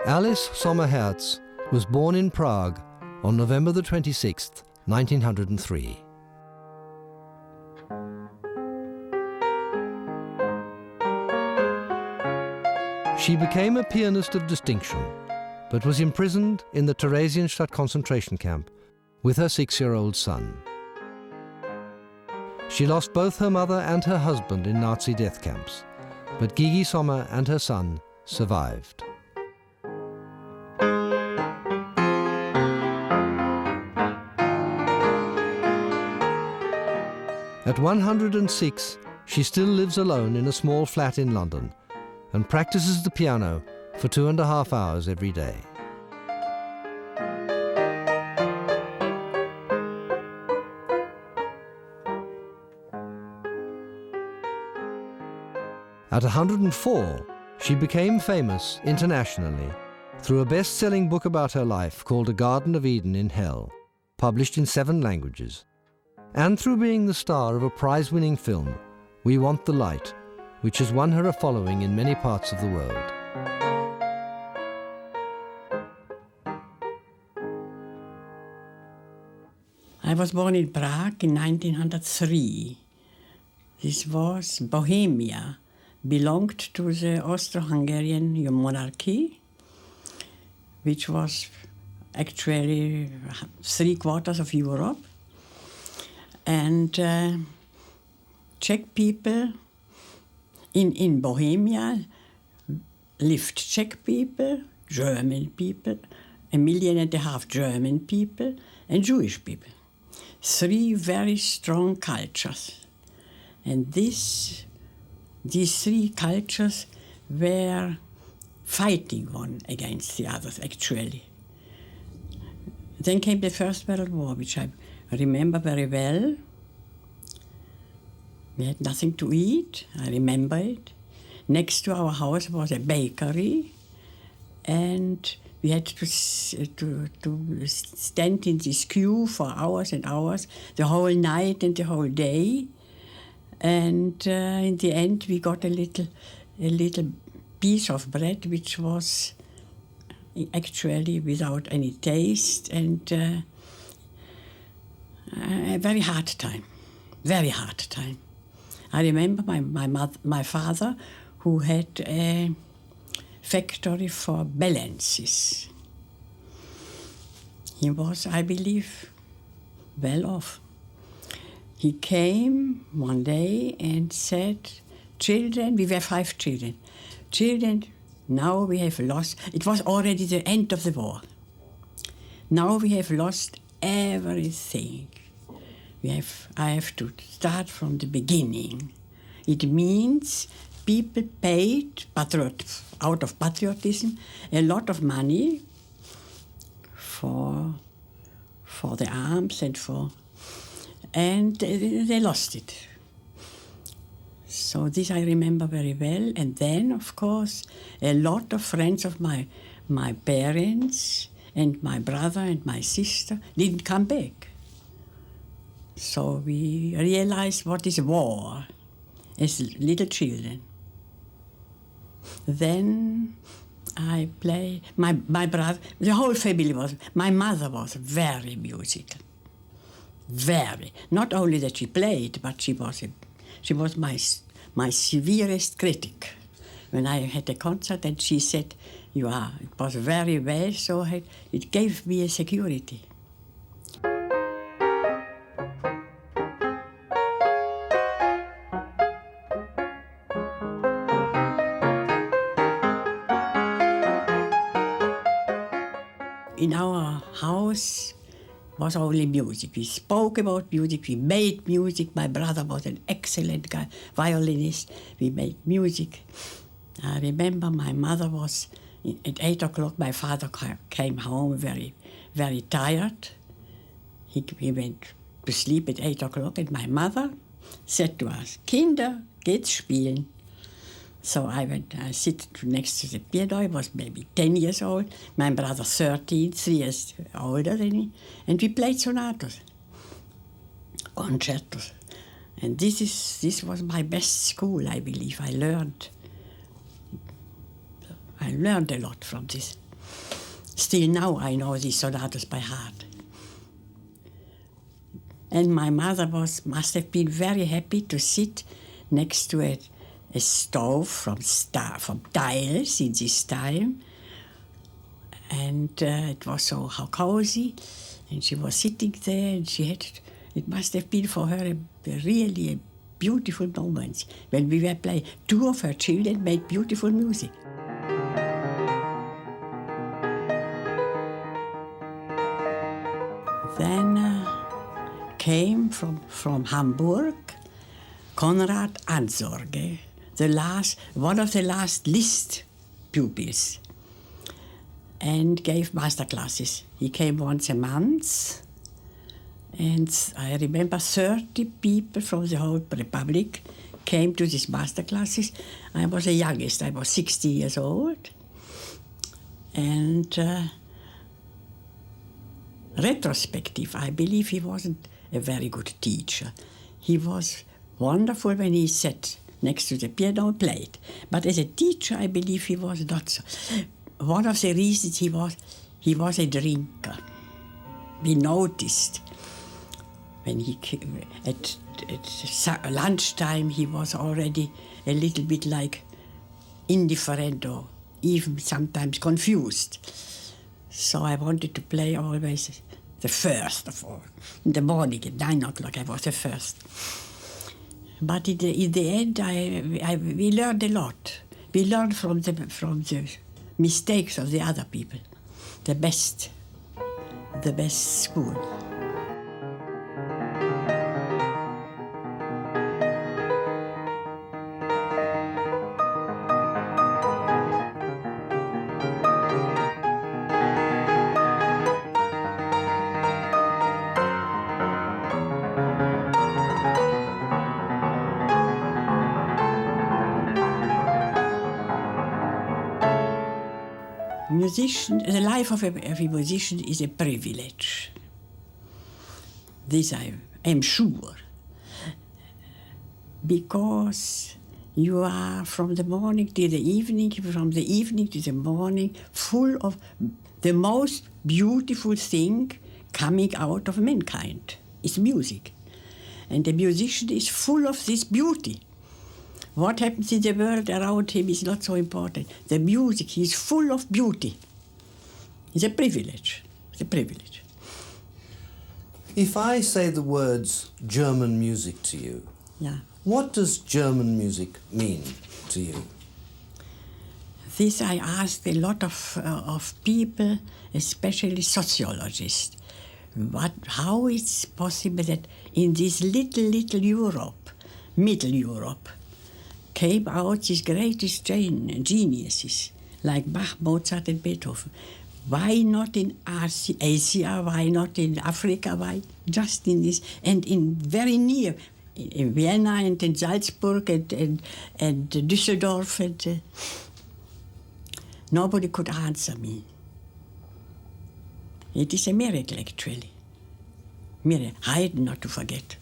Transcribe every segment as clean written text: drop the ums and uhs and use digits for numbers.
Alice Sommer Herz was born in Prague on November the 26th, 1903. She became a pianist of distinction, but was imprisoned in the Theresienstadt concentration camp with her 6-year-old son. She lost both her mother and her husband in Nazi death camps, but Gigi Sommer and her son survived. At 106, she still lives alone in a small flat in London and practices the piano for 2.5 hours every day. At 104, she became famous internationally through a best-selling book about her life called A Garden of Eden in Hell, published in 7 languages, and through being the star of a prize-winning film, We Want the Light, which has won her a following in many parts of the world. I was born in Prague in 1903. This was Bohemia, belonged to the Austro-Hungarian monarchy, which was actually 3/4 of Europe. And Czech people in Bohemia lived Czech people, German people, 1.5 million German people, and Jewish people. 3 very strong cultures. And these 3 cultures were fighting one against the others, actually. Then came the First World War, which I remember very well. We had nothing to eat, I remember it. Next to our house was a bakery, and we had to stand in this queue for hours and hours, the whole night and the whole day. And in the end, we got a little piece of bread, which was actually without any taste, and a very hard time, very hard time. I remember my father, who had a factory for balances. He was, I believe, well off. He came one day and said, "Children," we were 5 children, "Children, now we have lost," it was already the end of the war. "Now we have lost everything. I have to start from the beginning." It means people paid, out of patriotism, a lot of money for the arms and they lost it. So this I remember very well. And then, of course, a lot of friends of my parents and my brother and my sister didn't come back. So we realized what is war as little children. Then I played, my brother, the whole family my mother was very musical. Very. Not only that she played, but she was my severest critic. When I had a concert and she said, it was very well, so it gave me a security. In our house was only music. We spoke about music, we made music. My brother was an excellent guy, violinist. We made music. I remember my mother was, at 8 o'clock, my father came home very, very tired. He went to sleep at 8 o'clock, and my mother said to us, "Kinder, geht's spielen." So I sit next to the piano. I was maybe 10 years old. My brother 13, 3 years older than me. And we played sonatas, concertos. And this was my best school, I believe. I learned a lot from this. Still now I know these sonatas by heart. And my mother must have been very happy to sit next to a stove from tiles in this time. And it was so how cozy. And she was sitting there, and it must have been for her really a beautiful moment when we were playing. Two of her children made beautiful music. Then came from Hamburg Konrad Ansorge, one of the last Liszt pupils, and gave master classes. He came once a month, and I remember 30 people from the whole Republic came to these master classes. I was the youngest, I was 60 years old, and retrospective, I believe he wasn't a very good teacher. He was wonderful when he sat next to the piano and played. But as a teacher, I believe he was not so. One of the reasons he was a drinker. We noticed when he came at lunchtime, he was already a little bit like indifferent or even sometimes confused. So I wanted to play always the first of all. In the morning at 9 o'clock, I was the first. But in the end, we learned a lot. We learned from the mistakes of the other people. The best school. The life of a musician is a privilege. This I am sure. Because you are from the morning to the evening, from the evening to the morning, full of the most beautiful thing coming out of mankind. It's music. And the musician is full of this beauty. What happens in the world around him is not so important. The music, he is full of beauty. It's a privilege. It's a privilege. If I say the words German music to you, yeah. What does German music mean to you? This I asked a lot of people, especially sociologists. How it's possible that in this little Europe, Middle Europe, came out these greatest geniuses like Bach, Mozart, and Beethoven. Why not in Asia? Why not in Africa? Why just in this? And in very near, in Vienna and in Salzburg and Düsseldorf. And, nobody could answer me. It is a miracle, actually. Miracle. Haydn, not to forget.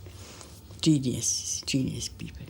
Genius people.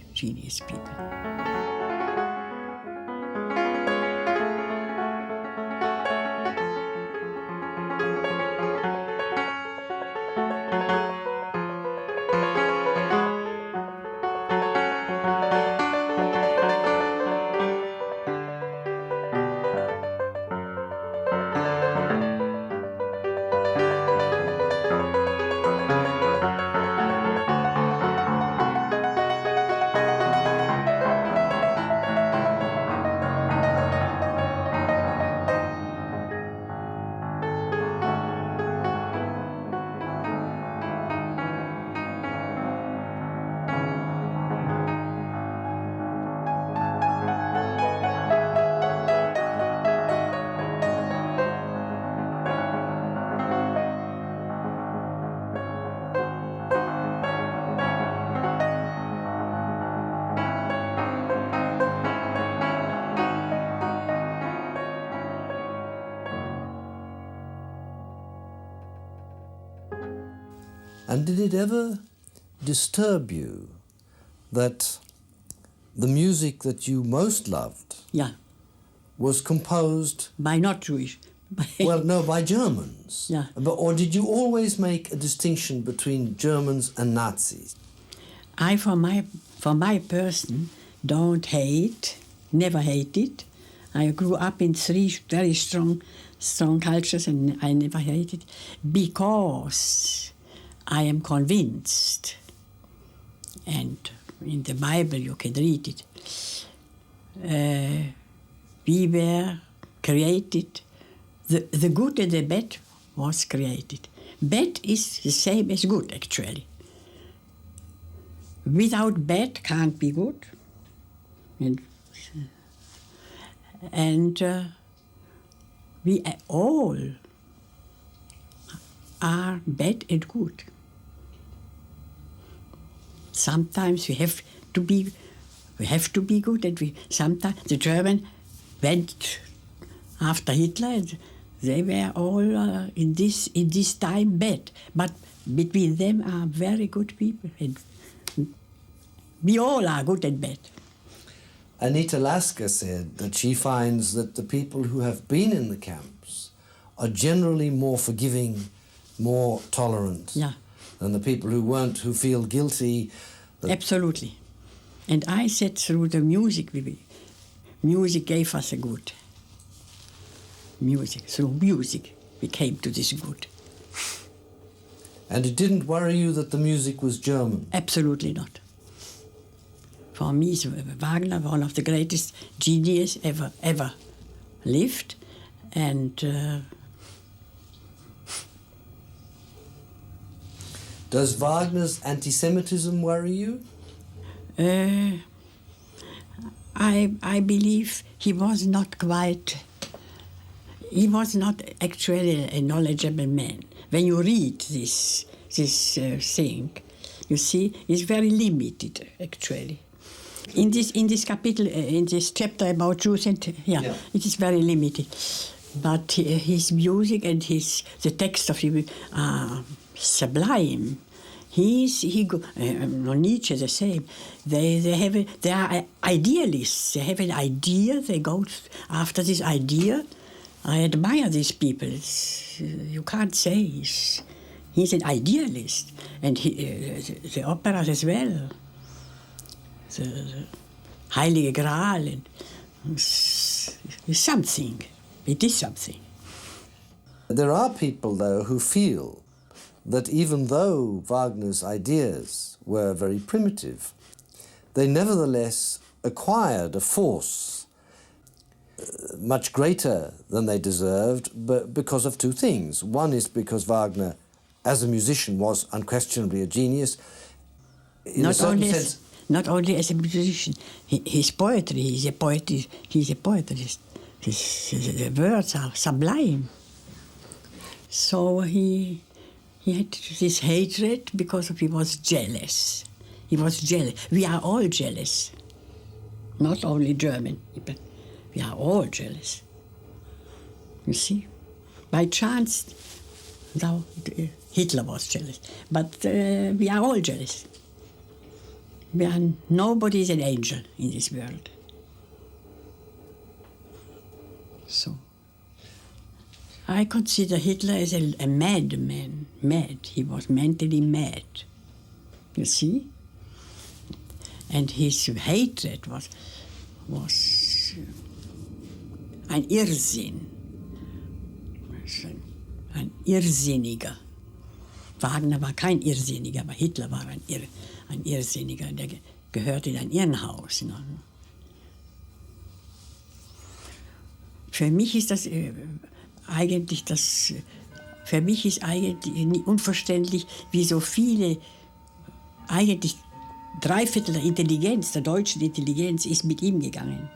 And did it ever disturb you that the music that you most loved yeah. was composed by not Jewish, Well, no, by Germans. Yeah. Or did you always make a distinction between Germans and Nazis? I, for my person, don't hate, never hated. I grew up in 3 very strong cultures, and I never hated, because I am convinced, and in the Bible you can read it, we were created, the good and the bad was created. Bad is the same as good, actually. Without bad can't be good. And we all are bad and good. Sometimes we have to be good, and sometimes the German went after Hitler, and they were all in this time bad. But between them are very good people, and we all are good and bad. Anita Lasker said that she finds that the people who have been in the camps are generally more forgiving, more tolerant than the people who weren't, who feel guilty. Absolutely. And I said through the music gave us a good. Through music we came to this good. And it didn't worry you that the music was German? Absolutely not. For me, Wagner, one of the greatest geniuses ever lived, and does Wagner's anti-Semitism worry you? I believe he was not actually a knowledgeable man. When you read this thing, you see, it's very limited, actually. In this capital, in this chapter about Jews, and it is very limited. But his music and the text of him are sublime. Nietzsche the same. They are idealists. They have an idea. They go after this idea. I admire these people. You can't say he's an idealist, and the operas as well. The Heilige Graal, and it's something. It is something. There are people, though, who feel that even though Wagner's ideas were very primitive, they nevertheless acquired a force much greater than they deserved, but because of 2 things. One is because Wagner, as a musician, was unquestionably a genius. In a certain sense, not only as a musician, his poetry, he's a poetist. The words are sublime. So he had this hatred because he was jealous. He was jealous. We are all jealous. Not only German people. We are all jealous. You see? By chance, Hitler was jealous. But we are all jealous. Nobody is an angel in this world. So, I consider Hitler as a madman. Mad. He was mentally mad. You see? And his hatred was ein Irrsinn. Ein Irrsinniger. Wagner war kein Irrsinniger, aber Hitler war ein Irrsinniger, der gehört in ein Irrenhaus. Ne? Für mich ist eigentlich unverständlich, wie so viele, eigentlich 3/4 der Intelligenz, der deutschen Intelligenz, ist mit ihm gegangen.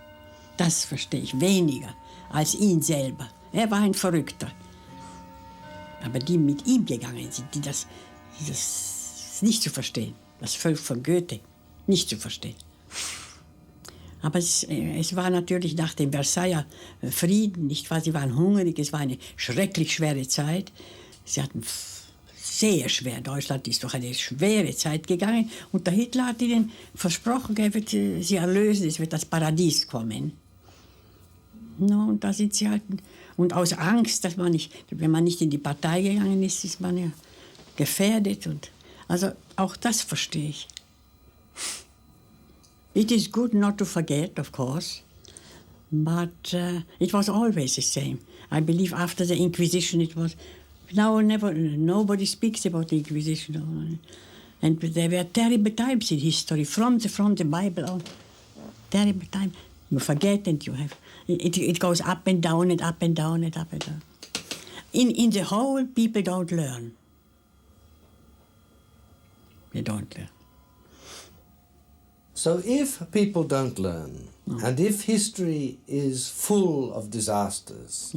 Das verstehe ich weniger als ihn selber. Er war ein Verrückter. Aber die mit ihm gegangen sind, das nicht zu verstehen. Das Volk von Goethe nicht zu verstehen. Aber es war natürlich nach dem Versailler Frieden, nicht wahr? Sie waren hungrig, es war eine schrecklich schwere Zeit. Sie hatten sehr schwer, Deutschland ist durch eine schwere Zeit gegangen. Und der Hitler hat ihnen versprochen, er wird sie erlösen, es wird das Paradies kommen. No, und da sind sie halt Und aus Angst, dass man nicht, wenn man nicht in die Partei gegangen ist, ist man ja gefährdet. Und, also auch das verstehe ich. It is good not to forget, of course, but it was always the same. I believe after the Inquisition it was, now nobody speaks about the Inquisition. And there were terrible times in history, from the Bible on. Terrible time. You forget and you have, it goes up and down and up and down and up and down. In the whole, people don't learn. They don't learn. So if people don't learn, and if history is full of disasters,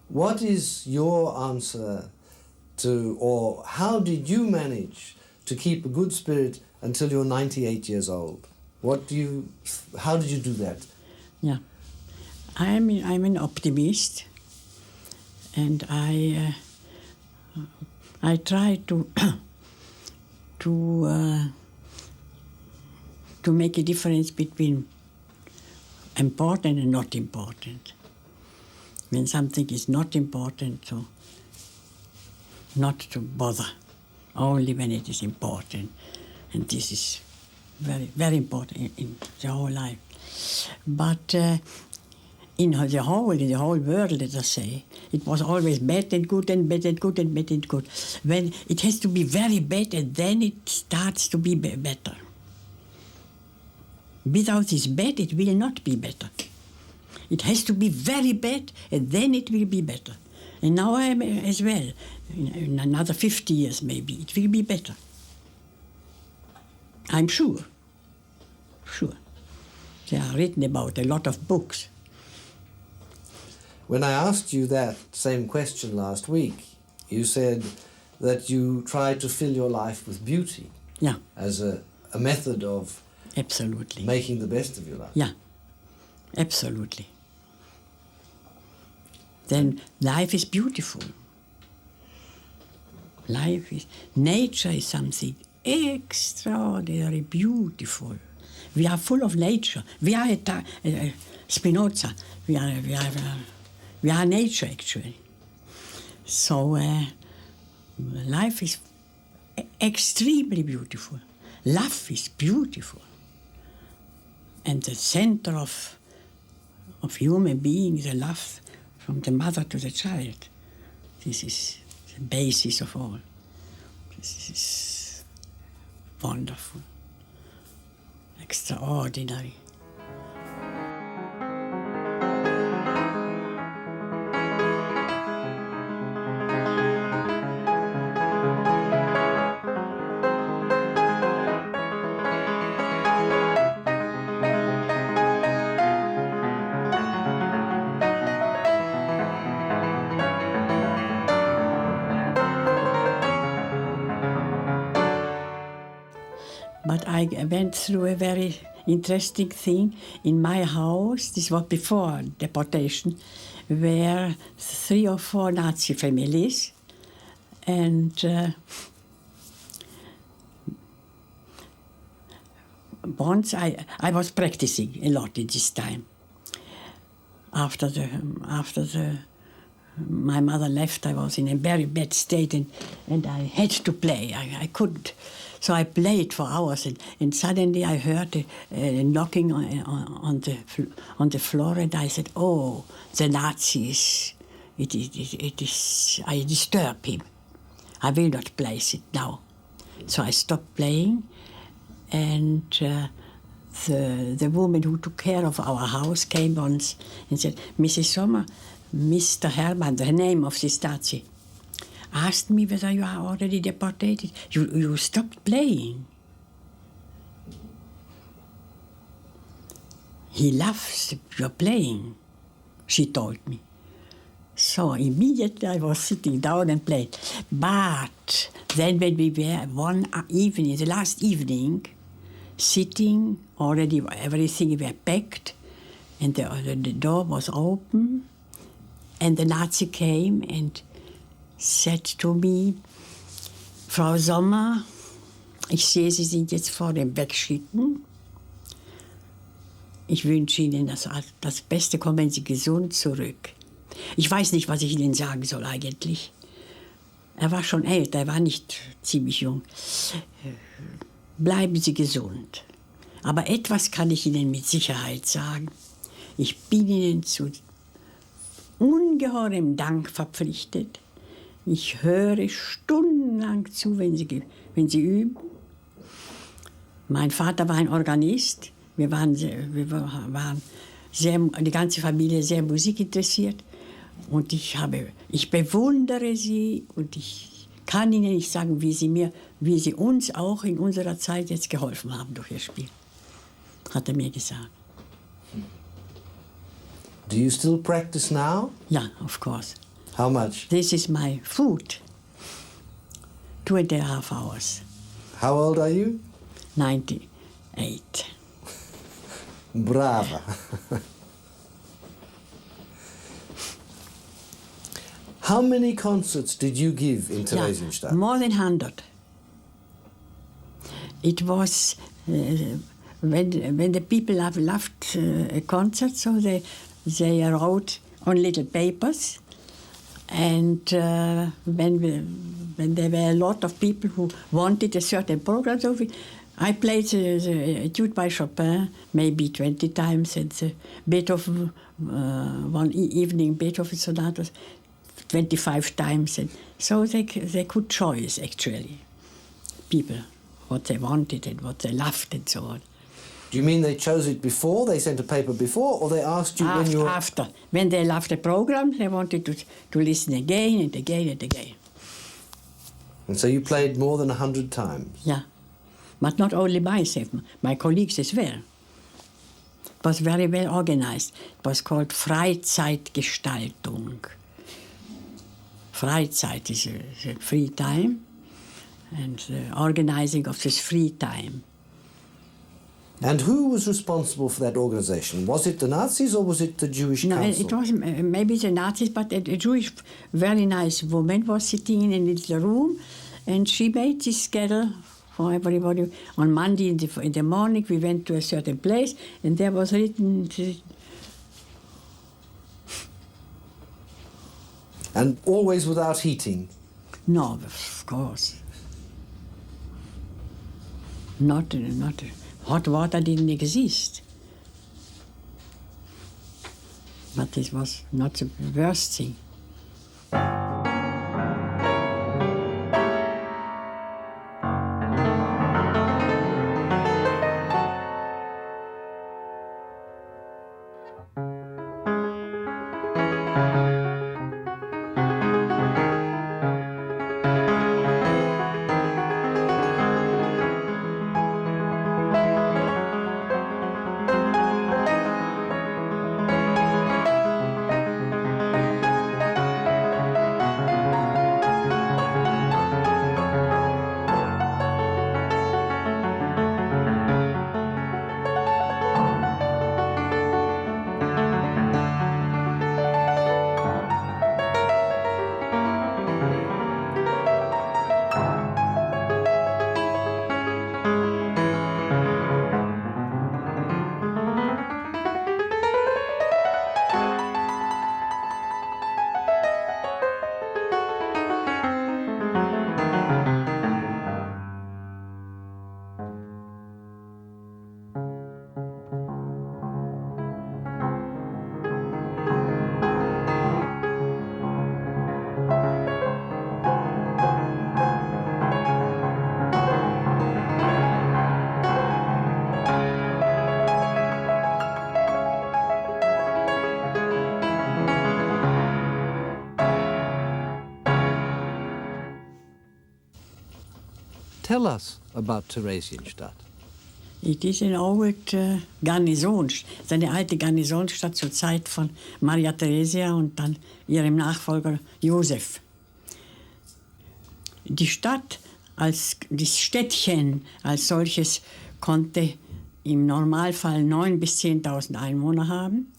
what is your answer to, or how did you manage to keep a good spirit until you're 98 years old? How did you do that? Yeah, I'm an optimist, and I try to make a difference between important and not important. When something is not important, so not to bother, only when it is important. And this is very, very important in the whole life. But in the whole world, let us say, it was always bad and good and bad and good and bad and good. When it has to be very bad, and then it starts to be better. Without this bad, it will not be better. It has to be very bad, and then it will be better. And now I am as well. In another 50 years, maybe, it will be better. I'm sure. Sure. They are written about a lot of books. When I asked you that same question last week, you said that you try to fill your life with beauty. Yeah. As a method of absolutely making the best of your life. Yeah, absolutely. Then life is beautiful. Nature is something extraordinarily beautiful. We are full of nature. We are Spinoza. We are nature, actually. So life is extremely beautiful. Love is beautiful. And the center of human being, the love from the mother to the child. This is the basis of all. This is wonderful, extraordinary. But I went through a very interesting thing. In my house, this was before deportation, were 3 or 4 Nazi families. And once I was practicing a lot in this time. After my mother left, I was in a very bad state, and I had to play. I couldn't. So I played for hours, and suddenly I heard a knocking on the floor, and I said, "Oh, the Nazis! It is. I disturb him. I will not play it now." So I stopped playing, and the woman who took care of our house came once and said, "Mrs. Sommer, Mr. Hermann, the name of this Nazi, asked me whether you are already deported. You stopped playing. He loves your playing," she told me. So immediately I was sitting down and played. But then when we were one evening, the last evening, sitting, already everything were packed, and the door was open, and the Nazi came and said to me, "Frau Sommer, ich sehe, Sie sind jetzt vor dem Wegschicken. Ich wünsche Ihnen das Beste, kommen Sie gesund zurück." Ich weiß nicht, was ich Ihnen sagen soll eigentlich. Er war schon älter, er war nicht ziemlich jung. Bleiben Sie gesund. Aber etwas kann ich Ihnen mit Sicherheit sagen. Ich bin Ihnen zu ungeheurem Dank verpflichtet. Ich höre stundenlang zu, wenn Sie üben. Mein Vater war ein Organist. Wir waren die ganze Familie sehr musikinteressiert. Und ich bewundere Sie und ich kann Ihnen nicht sagen, wie Sie uns auch in unserer Zeit jetzt geholfen haben durch Ihr Spiel. Hat er mir gesagt. Do you still practice now? Yeah, of course. How much? This is my food. 2.5 hours. How old are you? 98. Brava. How many concerts did you give in Theresienstadt? Yeah, more than 100. It was when the people loved a concert, so they wrote on little papers. And when there were a lot of people who wanted a certain program, so I played the etude by Chopin maybe 20 times, and the Beethoven, one evening Beethoven sonatas 25 times. And so they could choose, actually, people, what they wanted and what they loved and so on. Do you mean they chose it before? They sent a paper before, or they asked you when you were... After. When they loved the program, they wanted to listen again and again and again. And so you played more than 100 times? Yeah. But not only myself, my colleagues as well. It was very well organized. It was called Freizeitgestaltung. Freizeit is a free time, and the organizing of this free time. And who was responsible for that organization? Was it the Nazis or was it the Jewish Council? No, it was maybe the Nazis, but a Jewish, very nice woman was sitting in a little room, and she made this schedule for everybody. On Monday in the morning, we went to a certain place, and there was written... And always without heating? No, of course. Not hot water didn't exist. But this was not the worst thing. Tell us about Theresienstadt. It is an old Garnison, eine alte Garnisonsstadt zur Zeit von Maria Theresia und dann ihrem Nachfolger Josef. Die Stadt, das Städtchen als solches konnte im Normalfall 9.000 bis 10.000 Einwohner haben.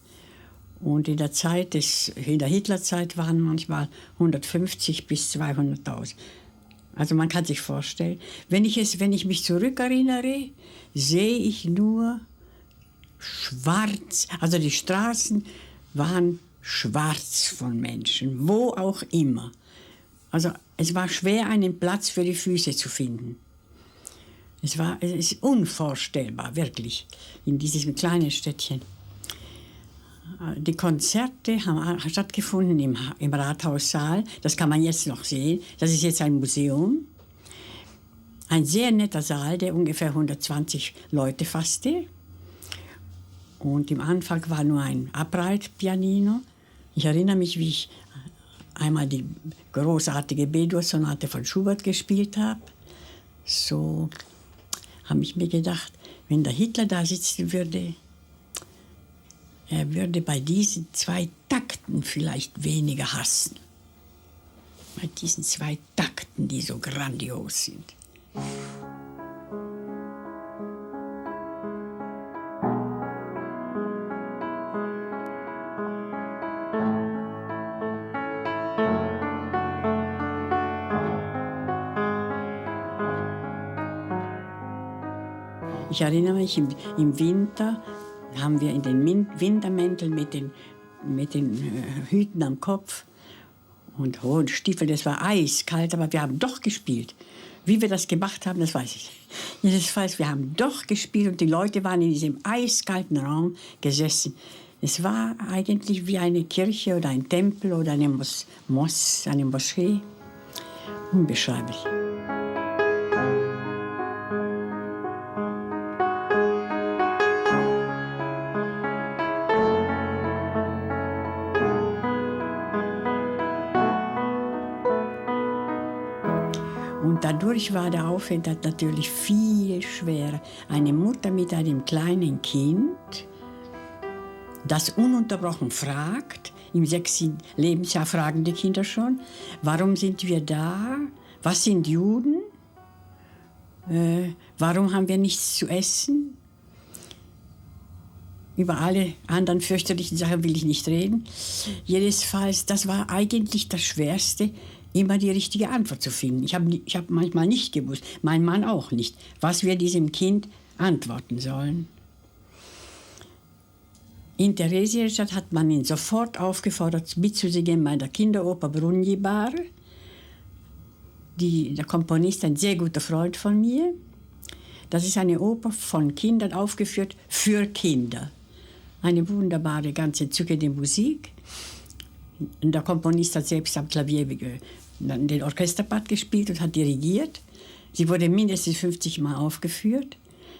Und in der Hitlerzeit waren manchmal 150 bis 200.000. Also man kann sich vorstellen, wenn ich mich zurückerinnere, sehe ich nur schwarz. Also die Straßen waren schwarz von Menschen, wo auch immer. Also es war schwer, einen Platz für die Füße zu finden. Es ist unvorstellbar, wirklich, in diesem kleinen Städtchen. Die Konzerte haben stattgefunden im Rathaussaal. Das kann man jetzt noch sehen. Das ist jetzt ein Museum. Ein sehr netter Saal, der ungefähr 120 Leute fasste. Und im Anfang war nur ein Upright-Pianino. Ich erinnere mich, wie ich einmal die großartige B-Dur-Sonate von Schubert gespielt habe. So habe ich mir gedacht, wenn der Hitler da sitzen würde, er würde bei diesen 2 Takten vielleicht weniger hassen. Bei diesen 2 Takten, die so grandios sind. Ich erinnere mich, im Winter haben wir in den Wintermänteln mit den Hüten am Kopf und hohen Stiefeln. Das war eiskalt, aber wir haben doch gespielt. Wie wir das gemacht haben, das weiß ich. Jedenfalls, wir haben doch gespielt und die Leute waren in diesem eiskalten Raum gesessen. Es war eigentlich wie eine Kirche oder ein Tempel oder eine Moschee. Unbeschreiblich. Und dadurch war der Aufenthalt natürlich viel schwerer. Eine Mutter mit einem kleinen Kind, das ununterbrochen fragt, im 6. Lebensjahr fragen die Kinder schon, warum sind wir da? Was sind Juden? Warum haben wir nichts zu essen? Über alle anderen fürchterlichen Sachen will ich nicht reden. Jedenfalls, das war eigentlich das Schwerste, immer die richtige Antwort zu finden. Ich hab manchmal nicht gewusst, mein Mann auch nicht, was wir diesem Kind antworten sollen. In Theresienstadt hat man ihn sofort aufgefordert, mitzusingen bei der Kinderoper Brunjibar. Der Komponist, ein sehr guter Freund von mir. Das ist eine Oper von Kindern aufgeführt für Kinder. Eine wunderbare, ganz entzückende Musik. Der Komponist hat selbst am Klavier den Orchesterpart gespielt und hat dirigiert. Sie wurde mindestens 50 Mal aufgeführt.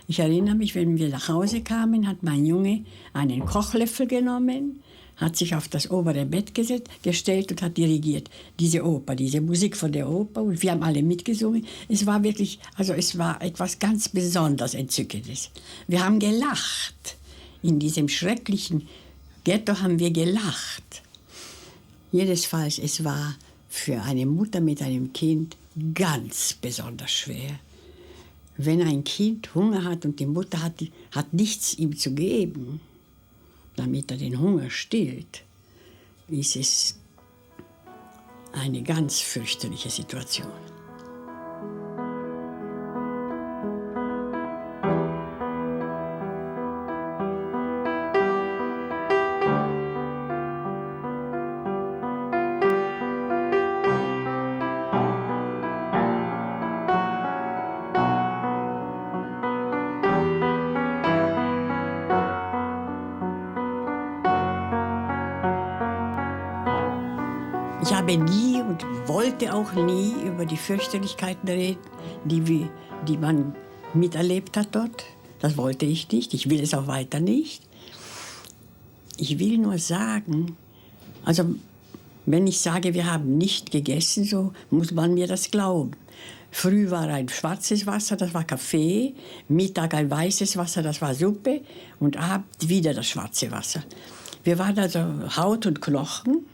Ich erinnere mich, wenn wir nach Hause kamen, hat mein Junge einen Kochlöffel genommen, hat sich auf das obere Bett gestellt und hat dirigiert. Diese Oper, diese Musik von der Oper. Und wir haben alle mitgesungen. Es war wirklich, es war etwas ganz besonders Entzückendes. Wir haben gelacht. In diesem schrecklichen Ghetto haben wir gelacht. Jedenfalls, es war für eine Mutter mit einem Kind ganz besonders schwer. Wenn ein Kind Hunger hat und die Mutter hat nichts ihm zu geben, damit er den Hunger stillt, ist es eine ganz fürchterliche Situation. Ich habe nie und wollte auch nie über die Fürchterlichkeiten reden, die man miterlebt hat dort. Das wollte ich nicht. Ich will es auch weiter nicht. Ich will nur sagen, wenn ich sage, wir haben nicht gegessen, so muss man mir das glauben. Früh war ein schwarzes Wasser, das war Kaffee. Mittag ein weißes Wasser, das war Suppe. Und abends wieder das schwarze Wasser. Wir waren also Haut und Knochen.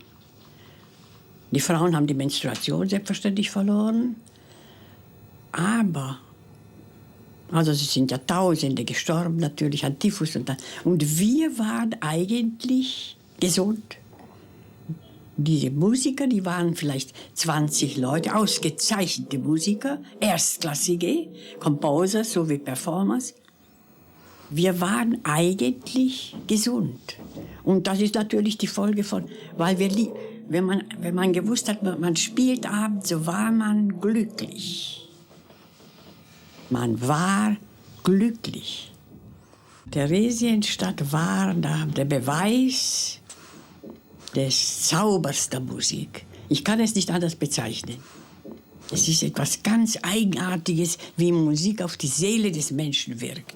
Die Frauen haben die Menstruation selbstverständlich verloren. Aber, es sind ja Tausende gestorben natürlich an Typhus und wir waren eigentlich gesund. Diese Musiker, die waren vielleicht 20 Leute, ausgezeichnete Musiker, erstklassige Composer sowie Performers. Wir waren eigentlich gesund. Und das ist natürlich die Folge von, weil wenn man gewusst hat, man spielt abends, so war man glücklich. Man war glücklich. Theresienstadt war der Beweis des Zaubers der Musik. Ich kann es nicht anders bezeichnen. Es ist etwas ganz Eigenartiges, wie Musik auf die Seele des Menschen wirkt.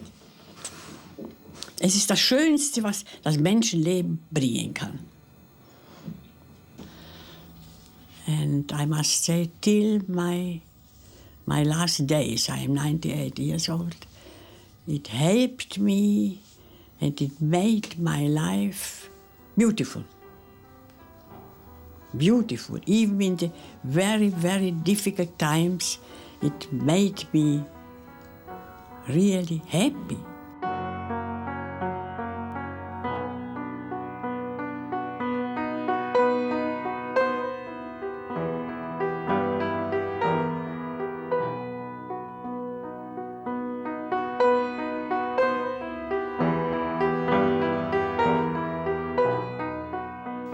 Es ist das Schönste, was das Menschenleben bringen kann. And I must say, till my last days, I am 98 years old, it helped me and it made my life beautiful. Beautiful. Even in the very, very difficult times, it made me really happy.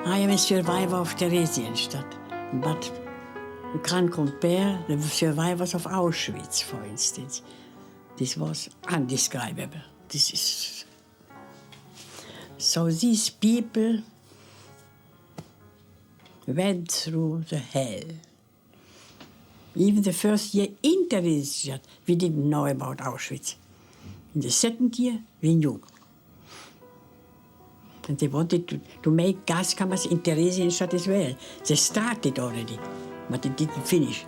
I am a survivor of Theresienstadt, but you can't compare the survivors of Auschwitz, for instance. This was undescribable. So these people went through the hell. Even the first year in Theresienstadt, we didn't know about Auschwitz. In the second year, we knew. And they wanted to make gas cameras in Theresienstadt as well. They started already, but it didn't finish.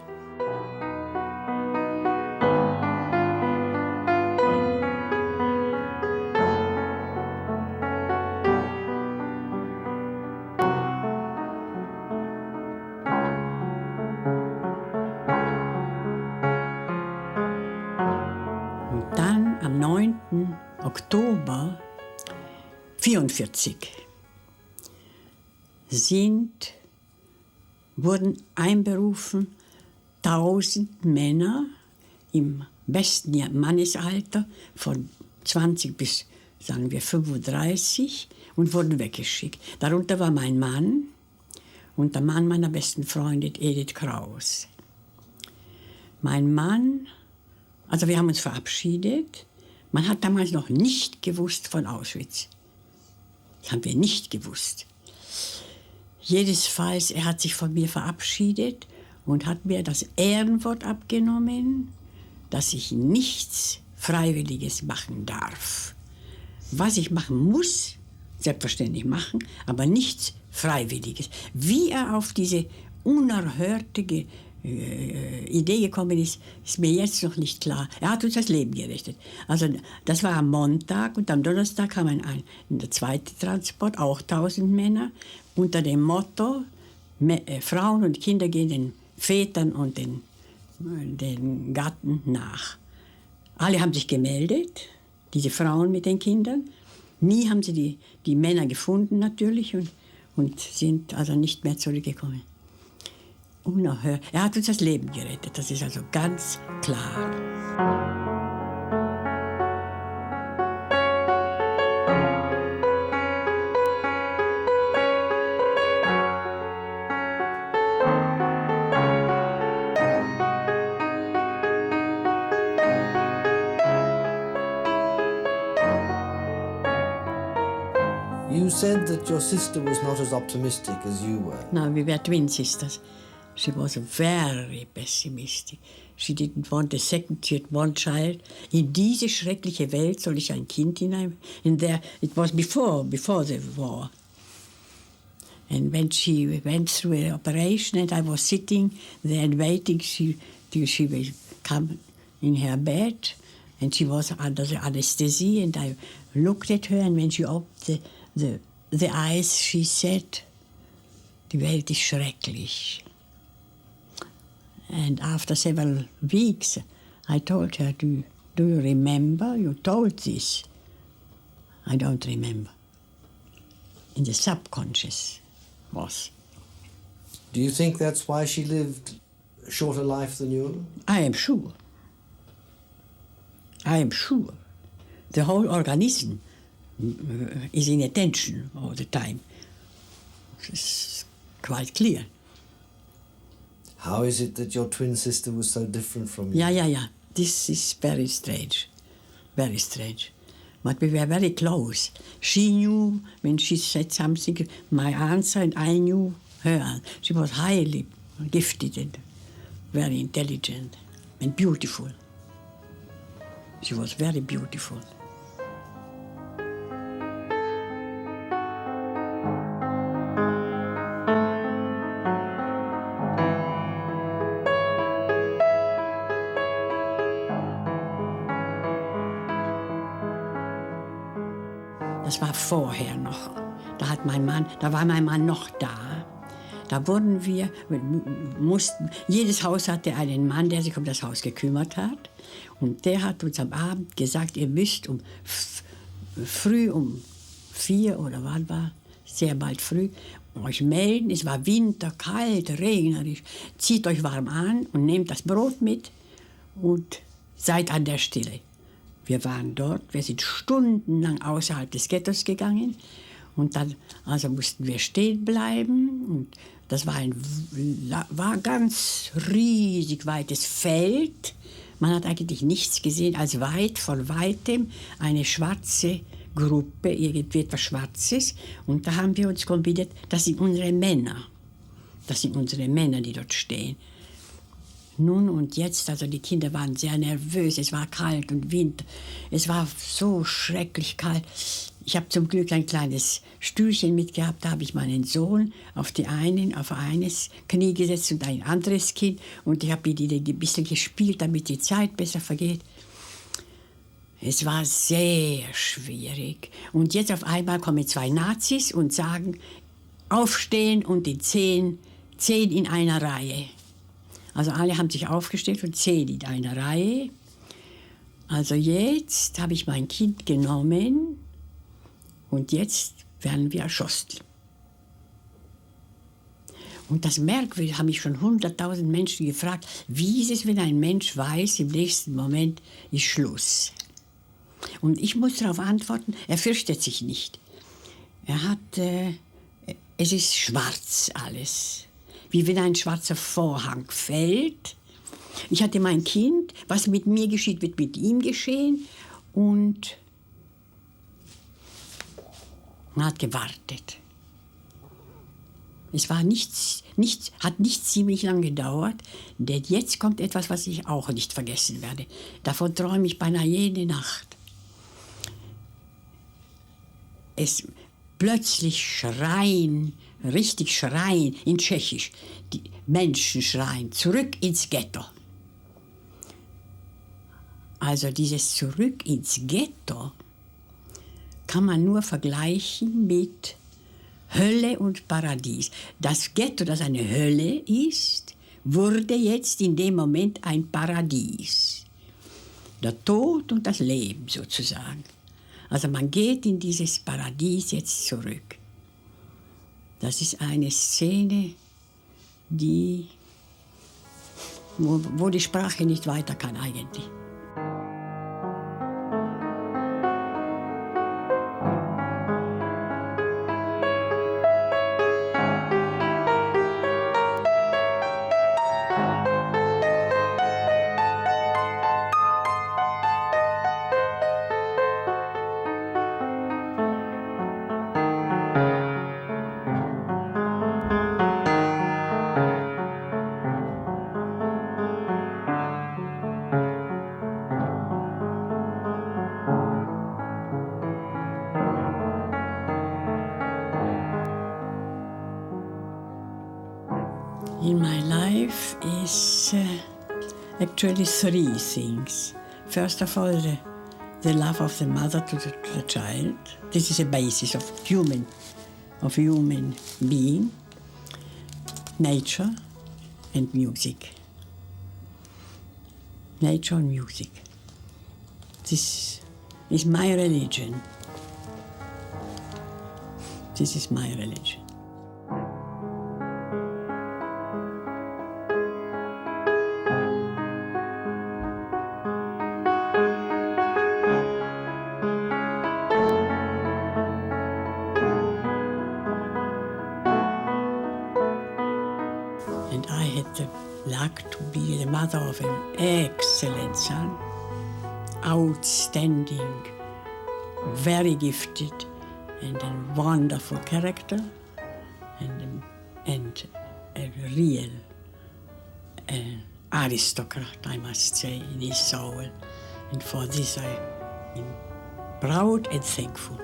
Und dann am 9. Oktober 1944 wurden einberufen 1000 Männer im besten Mannesalter von 20 bis, sagen wir, 35 und wurden weggeschickt. Darunter war mein Mann und der Mann meiner besten Freundin Edith Kraus. Mein Mann, also wir haben uns verabschiedet. Man hat damals noch nicht gewusst von Auschwitz. Das haben wir nicht gewusst. Jedenfalls, er hat sich von mir verabschiedet und hat mir das Ehrenwort abgenommen, dass ich nichts Freiwilliges machen darf. Was ich machen muss, selbstverständlich machen, aber nichts Freiwilliges. Wie er auf diese unerhörte Idee gekommen ist, ist mir jetzt noch nicht klar. Er hat uns das Leben gerettet. Also das war am Montag und am Donnerstag kam der zweite Transport, auch 1000 Männer, unter dem Motto, Frauen und Kinder gehen den Vätern und den Gatten nach. Alle haben sich gemeldet, diese Frauen mit den Kindern. Nie haben sie die Männer gefunden natürlich und sind also nicht mehr zurückgekommen. Unerhört. Er hat uns das Leben gerettet, das ist also ganz klar. You said that your sister was not as optimistic as you were. No, we were twin sisters. She was very pessimistic. She didn't want a second, she had one child. In diese schreckliche Welt soll ich ein Kind hinein. It was before the war. And when she went through an operation and I was sitting there and waiting till she will come in her bed, and she was under the anesthesia, and I looked at her, and when she opened the eyes, she said, die Welt ist schrecklich. And after several weeks, I told her, do you remember? You told this. I don't remember. In the subconscious was. Do you think that's why she lived a shorter life than you? I am sure. I am sure. The whole organism is in attention all the time. It's quite clear. How is it that your twin sister was so different from you? Yeah. This is very strange. Very strange. But we were very close. She knew when she said something, my answer, and I knew her. She was highly gifted and very intelligent and beautiful. She was very beautiful. Das war vorher noch. Da war mein Mann noch da. Da wurden wir, jedes Haus hatte einen Mann, der sich um das Haus gekümmert hat. Und der hat uns am Abend gesagt, ihr müsst früh um 4 oder wann war, sehr bald früh, euch melden. Es war Winter, kalt, regnerisch. Zieht euch warm an und nehmt das Brot mit und seid an der Stelle. Wir waren dort, wir sind stundenlang außerhalb des Ghettos gegangen und dann also mussten wir stehen bleiben. Und das war ganz riesig weites Feld. Man hat eigentlich nichts gesehen als von weitem eine schwarze Gruppe, irgendwie etwas Schwarzes. Und da haben wir uns kombiniert, das sind unsere Männer. Das sind unsere Männer, die dort stehen. Nun und jetzt, also die Kinder waren sehr nervös, es war kalt und Wind, es war so schrecklich kalt. Ich habe zum Glück ein kleines Stühlchen mitgehabt, da habe ich meinen Sohn auf eines Knie gesetzt und ein anderes Kind und ich habe mit ihnen ein bisschen gespielt, damit die Zeit besser vergeht. Es war sehr schwierig. Und jetzt auf einmal kommen 2 Nazis und sagen, aufstehen und die 10 in einer Reihe. Also alle haben sich aufgestellt und 10 in einer Reihe. Also jetzt habe ich mein Kind genommen und jetzt werden wir erschossen. Und das Merkwürdige, haben mich schon 100.000 Menschen gefragt, wie ist es, wenn ein Mensch weiß, im nächsten Moment ist Schluss. Und ich muss darauf antworten, er fürchtet sich nicht. Es ist schwarz alles. Wie wenn ein schwarzer Vorhang fällt. Ich hatte mein Kind, was mit mir geschieht, wird mit ihm geschehen. Und man hat gewartet. Es war hat nicht ziemlich lange gedauert, denn jetzt kommt etwas, was ich auch nicht vergessen werde. Davon träume ich beinahe jede Nacht. Plötzlich schreien, richtig schreien, in Tschechisch, die Menschen schreien, zurück ins Ghetto. Also dieses Zurück ins Ghetto kann man nur vergleichen mit Hölle und Paradies. Das Ghetto, das eine Hölle ist, wurde jetzt in dem Moment ein Paradies. Der Tod und das Leben sozusagen. Also man geht in dieses Paradies jetzt zurück. Das ist eine Szene, wo die Sprache nicht weiter kann eigentlich. In my life is actually 3 things. First of all, the love of the mother to the child. This is a basis of human being. Nature and music. Nature and music. This is my religion. This is my religion. mother of an excellent son, outstanding, very gifted, and a wonderful character, and a real aristocrat, I must say, in his soul. And for this I am proud and thankful.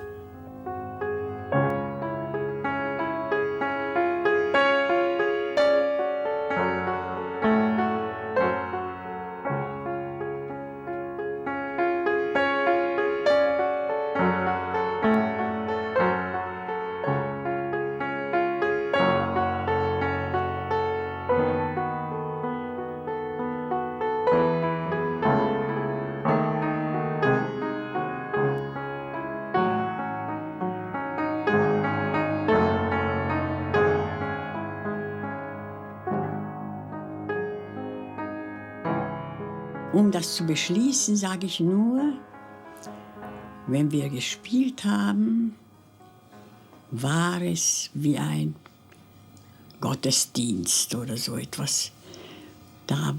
Um das zu beschließen, sage ich nur, wenn wir gespielt haben, war es wie ein Gottesdienst oder so etwas. Da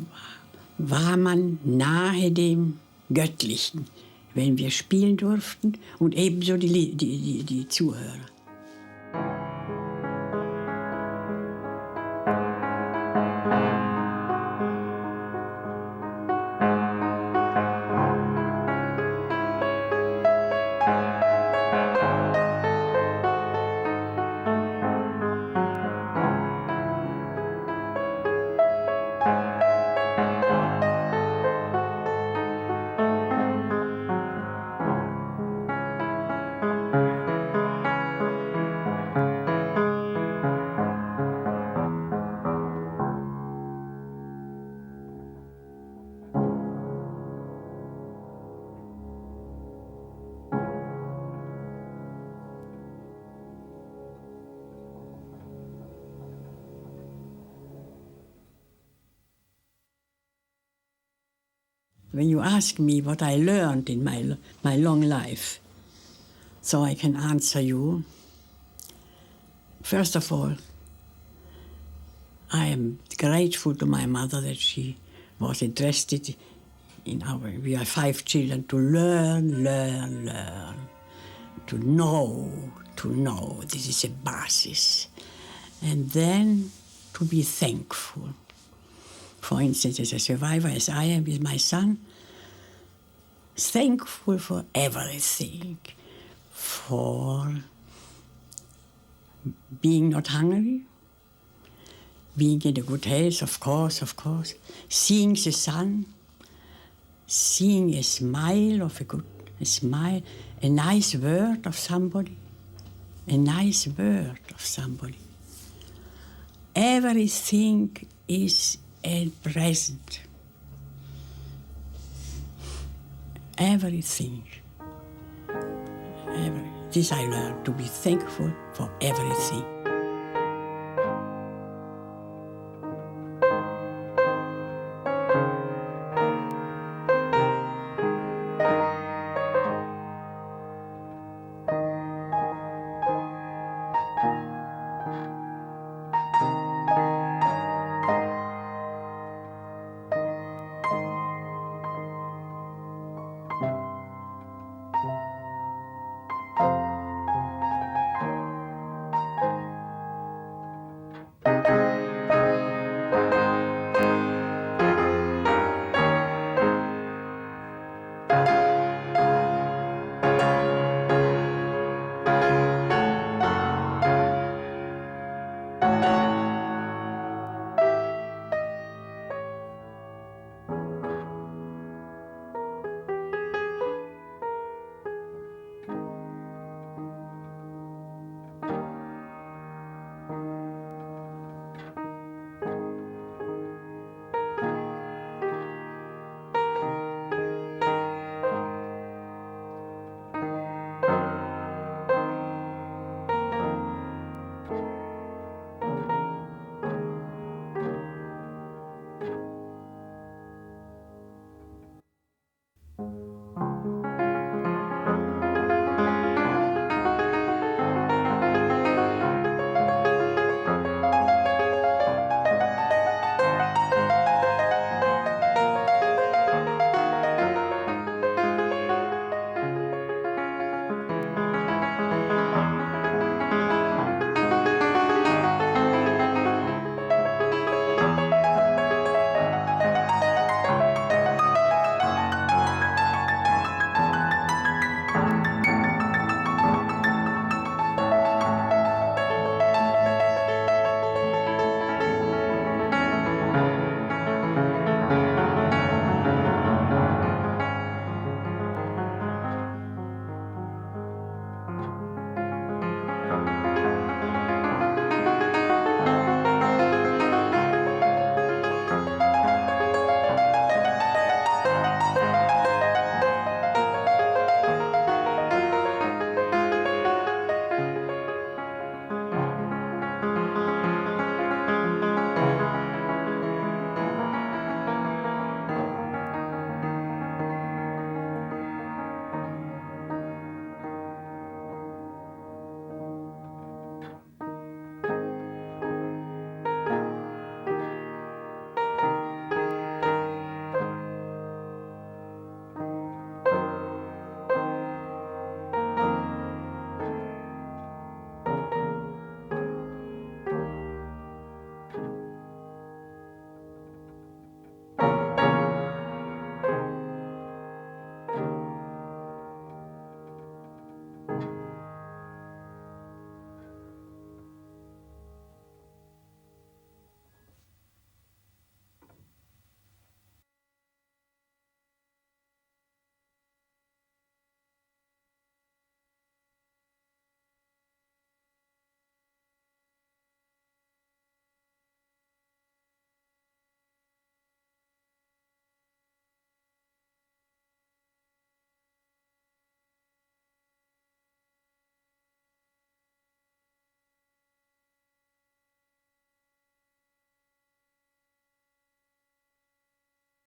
war man nahe dem Göttlichen, wenn wir spielen durften, und ebenso die Zuhörer. When you ask me what I learned in my long life, so I can answer you. First of all, I am grateful to my mother that she was interested in we are 5 children, to learn, to know, this is a basis. And then to be thankful. For instance, as a survivor, as I am with my son, thankful for everything, for being not hungry, being in a good health, of course, seeing the sun, seeing a smile a nice word of somebody, Everything is at present. Everything. This I learned, to be thankful for everything.